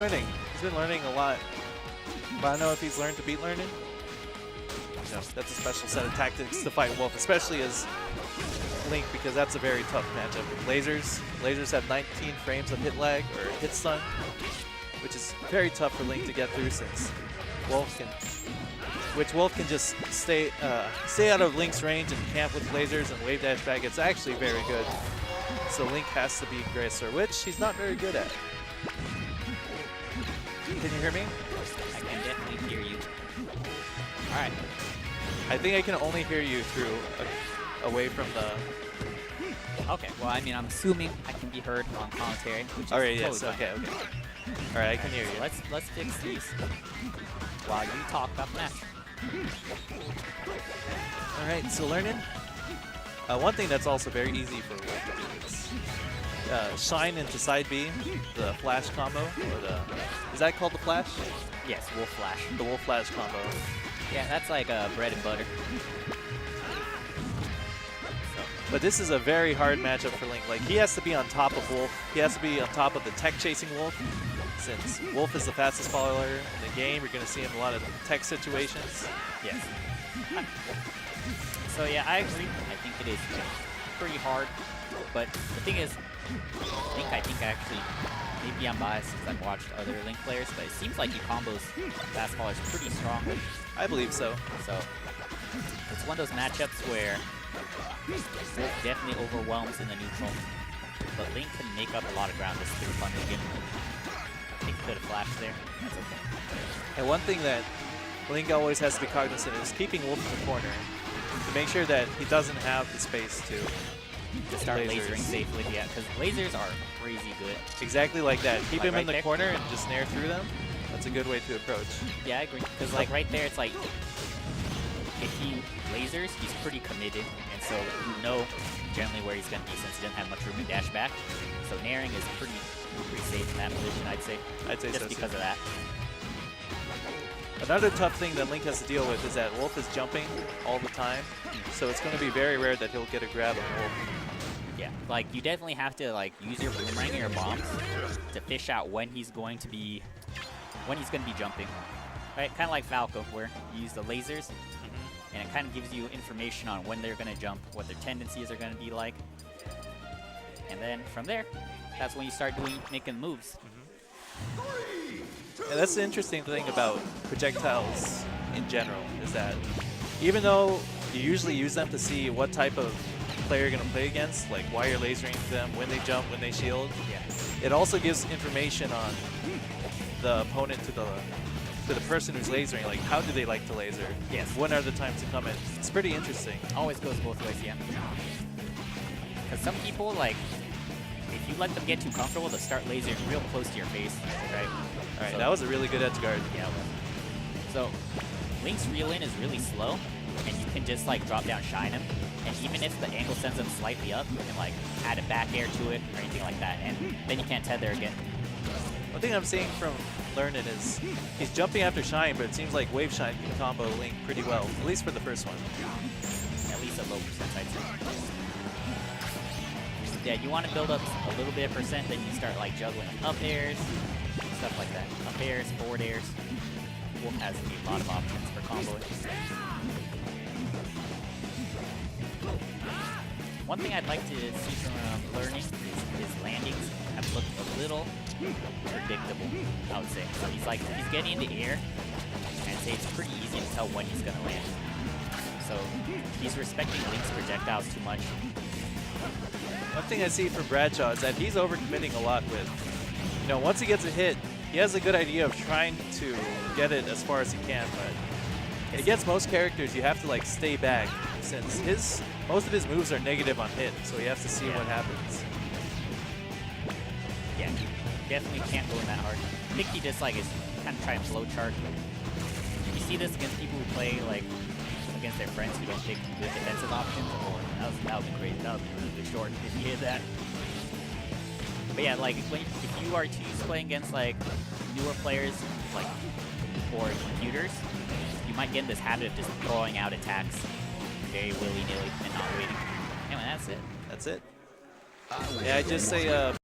Learning. He's been learning a lot. But I don't know if he's learned to beat Learnin. No, that's a special set of tactics to fight Wolf, especially as Link, because that's a very tough matchup. Lasers have 19 frames of hit lag or hit stun, which is very tough for Link to get through since Wolf can just stay out of Link's range and camp with lasers and wave dash back. It's actually very good. So Link has to beat Bradshaw, which he's not very good at. Can you hear me? I can definitely hear you. All right. I think I can only hear you through away from the. Okay. Well, I mean, I'm assuming I can be heard on commentary. All right. Yes. Okay. Okay. All right. I can hear you. Let's fix these while you talk about the match. All right. So Learnin. One thing that's also very easy for Wolf to do is shine into side B, the flash combo, or the, is that called the flash? Yes, Wolf Flash. The Wolf Flash combo. Yeah, that's like bread and butter. But this is a very hard matchup for Link. Like, he has to be on top of Wolf. He has to be on top of the tech chasing Wolf. Since Wolf is the fastest follower in the game, you're going to see him in a lot of tech situations. Yes. So yeah, I agree. I think it is pretty hard. But the thing is, Link, I think actually, maybe I'm biased since I've watched other Link players, but it seems like he combos fast followers pretty strong. I believe so. So it's one of those matchups where Wolf definitely overwhelms in the neutral, but Link can make up a lot of ground just through punching him. I think he could have flashed there. That's okay. And one thing that Link always has to be cognizant is keeping Wolf in the corner to make sure that he doesn't have the space to start lasering safely, yeah, because lasers are crazy good. Exactly like that. Keep him right in the there. corner and just nair through them. That's a good way to approach. Yeah, I agree. Because like right there, it's like if he lasers, he's pretty committed, and so you know generally where he's going to be since he doesn't have much room to dash back. So nairing is pretty safe in that position, I'd say. Just so because too. of that. Another tough thing that Link has to deal with is that Wolf is jumping all the time, so it's going to be very rare that he'll get a grab on Wolf. Yeah, like you definitely have to like use your boomerang and your bombs to fish out when he's going to be jumping. Right, kind of like Falco, where you use the lasers, and it kind of gives you information on when they're going to jump, what their tendencies are going to be like, and then from there, that's when you start making moves. And that's the interesting thing about projectiles in general, is that even though you usually use them to see what type of player you're going to play against, like why you're lasering them, when they jump, when they shield, it also gives information on the opponent to the person who's lasering, like how do they like to laser? Yes. When are the times to come in? It's pretty interesting. Always goes both ways, yeah. Because some people, like, if you let them get too comfortable, they'll start lasering real close to your face, right? All right, so that was a really good edge guard. Yeah. So Link's reel in is really slow, and you can just like drop down shine him, and even if the angle sends him slightly up, you can like add a back air to it or anything like that, and then you can't tether again. One thing I'm seeing from Learnin is he's jumping after shine, but it seems like wave shine can combo Link pretty well, at least for the first one. At least a low percent, I'd say. Yeah, you want to build up a little bit of percent, then you start like juggling up airs, stuff like that. Up airs, forward airs. Wolf has a lot of options for comboing. One thing I'd like to see from Learnin is his landings have looked a little predictable, I would say. So he's getting in the air, and I'd say it's pretty easy to tell when he's going to land. So he's respecting Link's projectiles too much. One thing I see from Bradshaw is that he's overcommitting a lot with, you know, once he gets a hit, he has a good idea of trying to get it as far as he can, but against most characters, you have to like stay back since most of his moves are negative on hit, so he has to see what happens. Yeah, definitely can't go in that hard. I think he just like is kind of trying to flow chart. You see this against people who play like against their friends who don't take good defensive options, or that would be great. That would be really short if you did that. But yeah, like if you are used to playing against like newer players, like or computers, you might get in this habit of just throwing out attacks very willy-nilly and not waiting. Anyway, that's it. That's it. Yeah, I just say